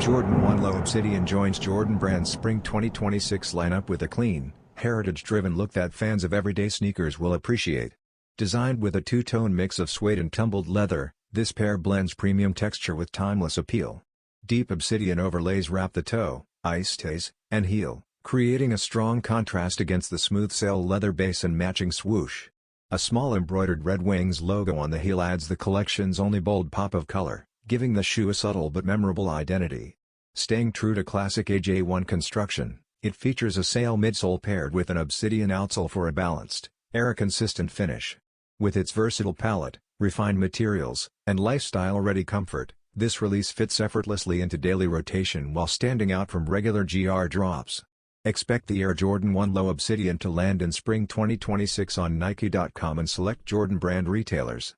Jordan 1 Low Obsidian joins Jordan Brand's Spring 2026 lineup with a clean, heritage-driven look that fans of everyday sneakers will appreciate. Designed with a two-tone mix of suede and tumbled leather, this pair blends premium texture with timeless appeal. Deep obsidian overlays wrap the toe, eyestays, and heel, creating a strong contrast against the smooth sail leather base and matching swoosh. A small embroidered Red Wings logo on the heel adds the collection's only bold pop of color, giving the shoe a subtle but memorable identity. Staying true to classic AJ1 construction, it features a sail midsole paired with an obsidian outsole for a balanced, air-consistent finish. With its versatile palette, refined materials, and lifestyle-ready comfort, this release fits effortlessly into daily rotation while standing out from regular GR drops. Expect the Air Jordan 1 Low Obsidian to land in spring 2026 on Nike.com and select Jordan brand retailers.